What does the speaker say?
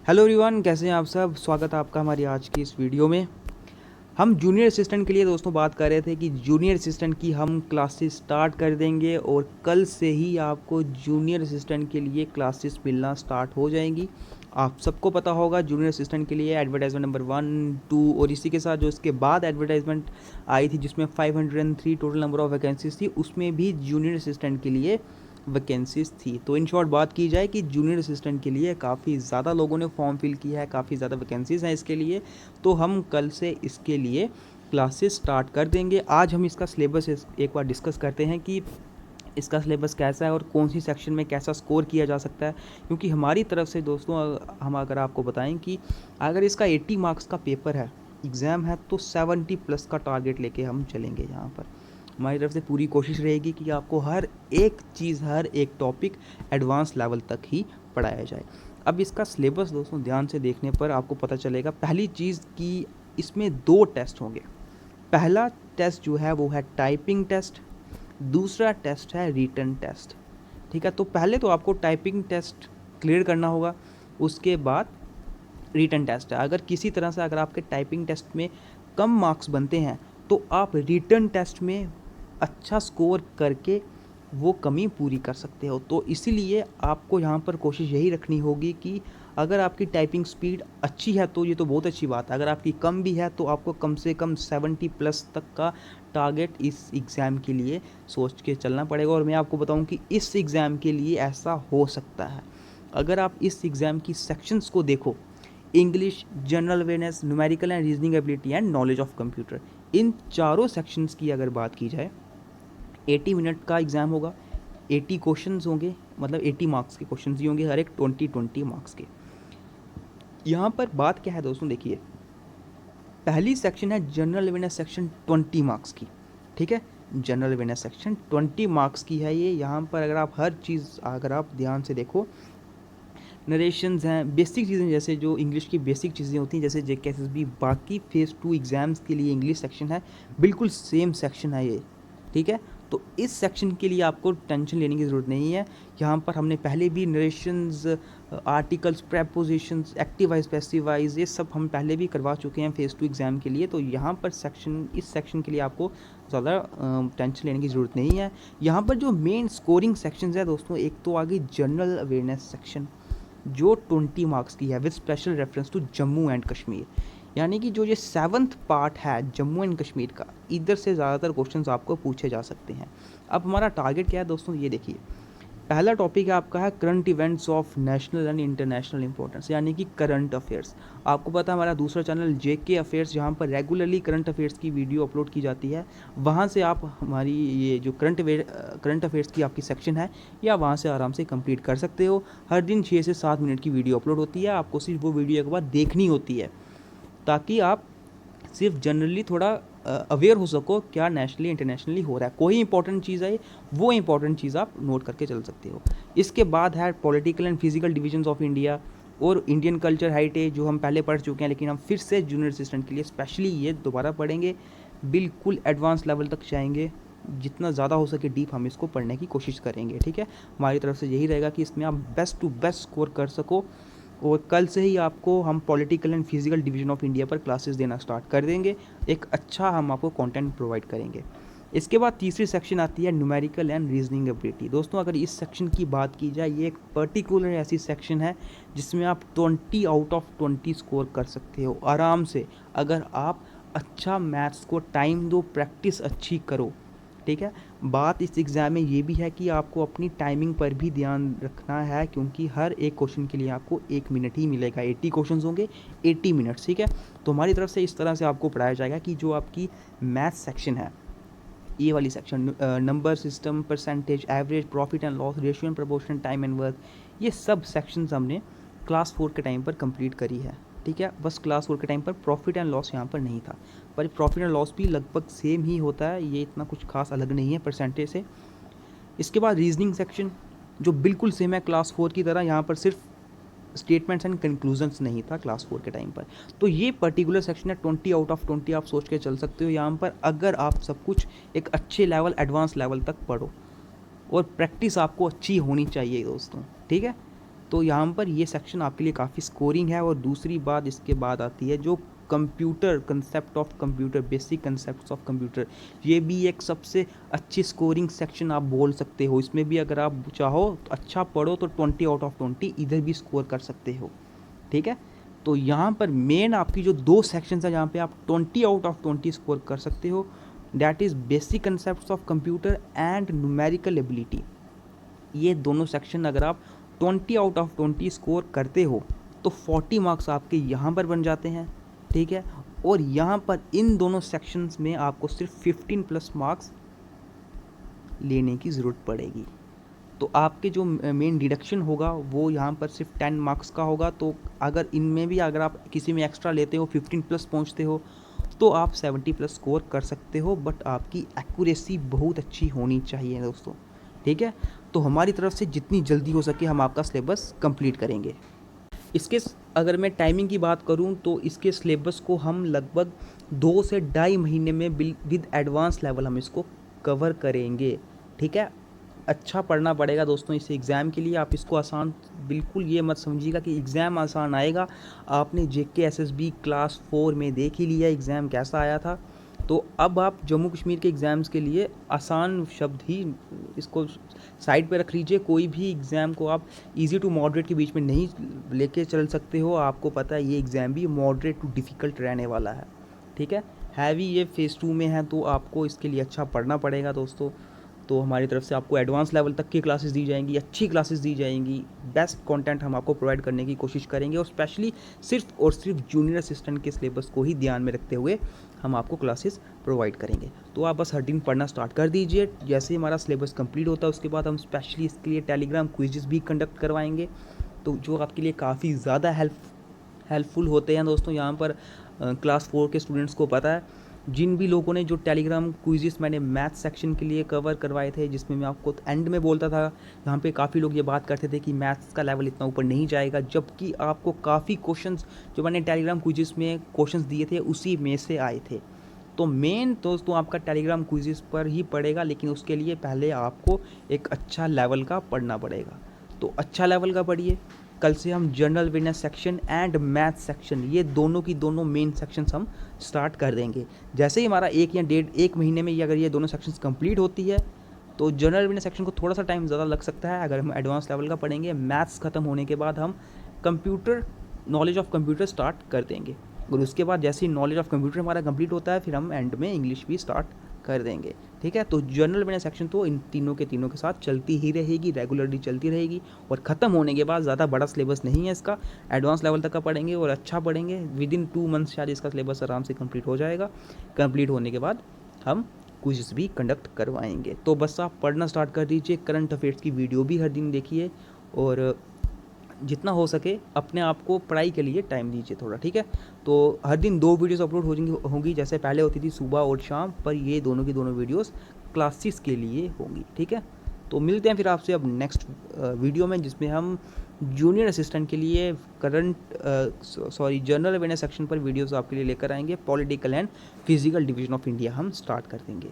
Hello everyone, कैसे हैं आप सब। स्वागत है आपका हमारी आज की इस वीडियो में। हम जूनियर असिस्टेंट के लिए दोस्तों बात कर रहे थे कि जूनियर असिस्टेंट की हम क्लासेस स्टार्ट कर देंगे और कल से ही आपको जूनियर असिस्टेंट के लिए क्लासेस मिलना स्टार्ट हो जाएंगी। आप सबको पता होगा जूनियर असिस्टेंट के लिए एडवर्टाइजमेंट नंबर 1, 2 और इसी के साथ जो इसके बाद एडवर्टाइजमेंट आई थी जिसमें 503 टोटल नंबर ऑफ वैकेंसीज थी, उसमें भी जूनियर असिस्टेंट के लिए वैकेंसीज थी। तो इन शॉर्ट बात की जाए कि जूनियर असिस्टेंट के लिए काफ़ी ज़्यादा लोगों ने फॉर्म फिल किया है, काफ़ी ज़्यादा वैकेंसीज हैं इसके लिए। तो हम कल से इसके लिए क्लासेस स्टार्ट कर देंगे। आज हम इसका सिलेबस एक बार डिस्कस करते हैं कि इसका सिलेबस कैसा है और कौन सी सेक्शन में कैसा स्कोर किया जा सकता है। क्योंकि हमारी तरफ से दोस्तों हम अगर आपको बताएं कि अगर इसका 80 मार्क्स का पेपर है, एग्ज़ाम है, तो 70 प्लस का टारगेट लेके हम चलेंगे। यहाँ पर हमारी तरफ से पूरी कोशिश रहेगी कि आपको हर एक चीज़, हर एक टॉपिक एडवांस लेवल तक ही पढ़ाया जाए। अब इसका सिलेबस दोस्तों ध्यान से देखने पर आपको पता चलेगा। पहली चीज़ कि इसमें 2 टेस्ट होंगे। पहला टेस्ट जो है वो है टाइपिंग टेस्ट, दूसरा टेस्ट है रिटन टेस्ट। ठीक है, तो पहले तो आपको टाइपिंग टेस्ट क्लियर करना होगा, उसके बाद रिटन टेस्ट है। अगर किसी तरह से अगर आपके टाइपिंग टेस्ट में कम मार्क्स बनते हैं तो आप रिटन टेस्ट में अच्छा स्कोर करके वो कमी पूरी कर सकते हो। तो इसीलिए आपको यहाँ पर कोशिश यही रखनी होगी कि अगर आपकी टाइपिंग स्पीड अच्छी है तो ये तो बहुत अच्छी बात है, अगर आपकी कम भी है तो आपको कम से कम 70 प्लस तक का टारगेट इस एग्ज़ाम के लिए सोच के चलना पड़ेगा। और मैं आपको बताऊं कि इस एग्ज़ाम के लिए ऐसा हो सकता है। अगर आप इस एग्ज़ाम की सेक्शंस को देखो, English, general awareness, numerical and reasoning ability and knowledge of computer, इन चारों सेक्शंस की अगर बात की जाए 80 मिनट का एग्ज़ाम होगा, 80 क्वेश्चंस होंगे, मतलब 80 मार्क्स के क्वेश्चंस ही होंगे, हर एक 20 मार्क्स के। यहाँ पर बात क्या है दोस्तों, देखिए पहली सेक्शन है जनरल अवेयरनेस सेक्शन 20 मार्क्स की। ठीक है, जनरल अवेयरनेस सेक्शन 20 मार्क्स की है ये। यहाँ पर अगर आप हर चीज़ अगर आप ध्यान से देखो, नरेशंस हैं, बेसिक चीज़ें जैसे जो इंग्लिश की बेसिक चीज़ें होती हैं जैसे JKSSB, बाकी फेज़ 2 एग्ज़ाम्स के लिए इंग्लिश सेक्शन है, बिल्कुल सेम सेक्शन है ये। ठीक है, तो इस सेक्शन के लिए आपको टेंशन लेने की ज़रूरत नहीं है। यहाँ पर हमने पहले भी narrations, articles, prepositions, active voice, passive wise, ये सब हम पहले भी करवा चुके हैं फेज़ 2 एग्ज़ाम के लिए। तो यहाँ पर इस सेक्शन के लिए आपको ज़्यादा टेंशन लेने की ज़रूरत नहीं है। यहाँ पर जो मेन स्कोरिंग सेक्शंस है दोस्तों, एक तो आगे जनरल अवेयरनेस सेक्शन जो 20 मार्क्स की है with special reference to Jammu and Kashmir. यानी कि जो ये 7th पार्ट है जम्मू एंड कश्मीर का, इधर से ज़्यादातर क्वेश्चंस आपको पूछे जा सकते हैं। अब हमारा टारगेट क्या है दोस्तों, ये देखिए पहला टॉपिक है आपका है current events of national and international importance, यानी कि करंट अफेयर्स। आपको पता है हमारा दूसरा चैनल JK अफेयर्स, जहाँ पर रेगुलरली करंट अफेयर्स की वीडियो अपलोड की जाती है। वहाँ से आप हमारी ये जो करंट अफेयर्स की आपकी सेक्शन है या वहाँ से आराम से कंप्लीट कर सकते हो। हर दिन 6 से 7 मिनट की वीडियो अपलोड होती है, आपको सिर्फ वो वीडियो एक बार देखनी होती है ताकि आप सिर्फ जनरली थोड़ा अवेयर हो सको क्या नेशनली इंटरनेशनली हो रहा है। कोई इंपॉर्टेंट चीज़ है वो इंपॉर्टेंट चीज़ आप नोट करके चल सकते हो। इसके बाद है political and physical divisions of India और इंडियन कल्चर हेरिटेज, जो हम पहले पढ़ चुके हैं, लेकिन हम फिर से जूनियर असिस्टेंट के लिए स्पेशली ये दोबारा पढ़ेंगे। बिल्कुल एडवांस लेवल तक जाएंगे, जितना ज़्यादा हो सके डीप हम इसको पढ़ने की कोशिश करेंगे। ठीक है, हमारी तरफ से यही रहेगा कि इसमें आप बेस्ट टू बेस्ट स्कोर कर सको। और कल से ही आपको हम political and physical division of India पर क्लासेस देना स्टार्ट कर देंगे। एक अच्छा हम आपको कंटेंट प्रोवाइड करेंगे। इसके बाद तीसरी सेक्शन आती है न्यूमेरिकल एंड रीजनिंग एबिलिटी। दोस्तों अगर इस सेक्शन की बात की जाए, ये एक पर्टिकुलर ऐसी सेक्शन है जिसमें आप 20 आउट ऑफ 20 स्कोर कर सकते हो आराम से, अगर आप अच्छा मैथ्स को टाइम दो, प्रैक्टिस अच्छी करो। ठीक है, बात इस एग्ज़ाम में ये भी है कि आपको अपनी टाइमिंग पर भी ध्यान रखना है, क्योंकि हर एक क्वेश्चन के लिए आपको 1 मिनट ही मिलेगा। 80 क्वेश्चन होंगे, 80 मिनट्स। ठीक है, तो हमारी तरफ से इस तरह से आपको पढ़ाया जाएगा कि जो आपकी मैथ्स सेक्शन है, ये वाली section, number system, percentage, average, profit and loss, ratio and proportion, time and work, ये सब सेक्शंस हमने क्लास 4 के टाइम पर कंप्लीट करी है। ठीक है, बस क्लास 4 के टाइम पर प्रॉफिट एंड लॉस यहाँ पर नहीं था, पर प्रॉफिट एंड लॉस भी लगभग सेम ही होता है, ये इतना कुछ खास अलग नहीं है परसेंटेज से। इसके बाद रीजनिंग सेक्शन जो बिल्कुल सेम है क्लास 4 की तरह, यहाँ पर सिर्फ स्टेटमेंट्स एंड कंक्लूजन्स नहीं था क्लास 4 के टाइम पर। तो ये पर्टिकुलर सेक्शन है 20 आउट ऑफ 20 आप सोच के चल सकते हो यहाँ पर, अगर आप सब कुछ एक अच्छे लेवल, एडवांस लेवल तक पढ़ो। और प्रैक्टिस आपको अच्छी होनी चाहिए दोस्तों। ठीक है, तो यहाँ पर ये सेक्शन आपके लिए काफ़ी स्कोरिंग है। और दूसरी बात इसके बाद आती है जो computer, concept of computer, basic concept of computer, ये भी एक सबसे अच्छी स्कोरिंग सेक्शन आप बोल सकते हो। इसमें भी अगर आप चाहो तो अच्छा पढ़ो तो 20 आउट ऑफ 20 इधर भी स्कोर कर सकते हो, ठीक है। तो यहाँ पर मेन आपकी जो दो सेक्शंस है जहाँ पे आप 20 आउट ऑफ 20 स्कोर कर सकते हो, that is basic concept of computer and numerical ability. ये दोनों सेक्शन अगर आप 20 आउट ऑफ 20 स्कोर करते हो तो 40 मार्क्स आपके यहाँ पर बन जाते हैं, ठीक है। और यहाँ पर इन दोनों सेक्शंस में आपको सिर्फ 15 प्लस मार्क्स लेने की ज़रूरत पड़ेगी। तो आपके जो मेन डिडक्शन होगा वो यहाँ पर सिर्फ 10 मार्क्स का होगा। तो अगर इनमें भी अगर आप किसी में एक्स्ट्रा लेते हो, 15 प्लस पहुँचते हो, तो आप 70 प्लस स्कोर कर सकते हो। बट आपकी एक्यूरेसी बहुत अच्छी होनी चाहिए दोस्तों, ठीक है। तो हमारी तरफ से जितनी जल्दी हो सके हम आपका सिलेबस कंप्लीट करेंगे। इसके अगर मैं टाइमिंग की बात करूं तो इसके सिलेबस को हम लगभग 2 से 2.5 महीने में विद एडवांस लेवल हम इसको कवर करेंगे, ठीक है। अच्छा पढ़ना पड़ेगा दोस्तों इस एग्ज़ाम के लिए। आप इसको आसान बिल्कुल ये मत समझिएगा कि एग्ज़ाम आसान आएगा। आपने जेके एसएसबी क्लास 4 में देख ही लिया एग्ज़ाम कैसा आया था। तो अब आप जम्मू कश्मीर के एग्ज़ाम्स के लिए आसान शब्द ही इसको साइड पे रख लीजिए। कोई भी एग्ज़ाम को आप इजी टू मॉडरेट के बीच में नहीं लेके चल सकते हो। आपको पता है ये एग्ज़ाम भी मॉडरेट टू डिफ़िकल्ट रहने वाला है, ठीक है। हैवी ये फेज़ 2 में है तो आपको इसके लिए अच्छा पढ़ना पड़ेगा दोस्तों। तो हमारी तरफ से आपको एडवांस लेवल तक की क्लासेस दी जाएंगी, अच्छी क्लासेस दी जाएंगी, बेस्ट कंटेंट हम आपको प्रोवाइड करने की कोशिश करेंगे। और स्पेशली सिर्फ और सिर्फ जूनियर असिस्टेंट के सिलेबस को ही ध्यान में रखते हुए हम आपको क्लासेस प्रोवाइड करेंगे। तो आप बस हर दिन पढ़ना स्टार्ट कर दीजिए। जैसे ही हमारा सिलेबस कंप्लीट होता है उसके बाद हम स्पेशली इसके लिए टेलीग्राम क्विज़ भी कंडक्ट करवाएंगे, तो जो आपके लिए काफ़ी ज़्यादा हेल्पफुल होते हैं दोस्तों। यहाँ पर क्लास 4 के स्टूडेंट्स को पता है, जिन भी लोगों ने जो टेलीग्राम क्विज़ेस मैंने मैथ सेक्शन के लिए कवर करवाए थे, जिसमें मैं आपको एंड में बोलता था, यहाँ पे काफ़ी लोग ये बात करते थे कि मैथ्स का लेवल इतना ऊपर नहीं जाएगा, जबकि आपको काफ़ी क्वेश्चंस जो मैंने टेलीग्राम क्विज़ेस में क्वेश्चंस दिए थे उसी में से आए थे। तो मेन दोस्तों आपका टेलीग्राम क्विज़ेस पर ही पड़ेगा, लेकिन उसके लिए पहले आपको एक अच्छा लेवल का पढ़ना पड़ेगा। तो अच्छा लेवल का पढ़िए। कल से हम general awareness section and math section, ये दोनों की दोनों मेन सेक्शंस हम स्टार्ट कर देंगे। जैसे ही हमारा 1 महीने में अगर ये दोनों सेक्शंस कंप्लीट होती है तो जनरल अवेयरनेस सेक्शन को थोड़ा सा टाइम ज़्यादा लग सकता है अगर हम एडवांस लेवल का पढ़ेंगे। मैथ्स ख़त्म होने के बाद हम computer, knowledge of computer start कर देंगे। और उसके बाद जैसे ही नॉलेज ऑफ कंप्यूटर हमारा कंप्लीट होता है फिर हम एंड में इंग्लिश भी स्टार्ट कर देंगे, ठीक है। तो जनरल अवेयरनेस सेक्शन तो इन तीनों के साथ चलती ही रहेगी, रेगुलरली चलती रहेगी। और ख़त्म होने के बाद ज़्यादा बड़ा सिलेबस नहीं है इसका, एडवांस लेवल तक का पढ़ेंगे और अच्छा पढ़ेंगे। विद इन 2 मंथ्स शायद इसका सिलेबस आराम से कंप्लीट हो जाएगा। कंप्लीट होने के बाद हम क्विज़ भी कंडक्ट करवाएंगे। तो बस आप पढ़ना स्टार्ट कर दीजिए। करंट अफेयर्स की वीडियो भी हर दिन देखिए और जितना हो सके अपने आप को पढ़ाई के लिए टाइम दीजिए थोड़ा, ठीक है। तो हर दिन 2 वीडियोस अपलोड होंगी जैसे पहले होती थी सुबह और शाम, पर ये दोनों की दोनों वीडियोस क्लासेस के लिए होंगी, ठीक है। तो मिलते हैं फिर आपसे अब नेक्स्ट वीडियो में, जिसमें हम जूनियर असिस्टेंट के लिए जनरल अवेयरनेस सेक्शन पर वीडियोस आपके लिए लेकर आएंगे। Political and physical division of India हम स्टार्ट कर देंगे।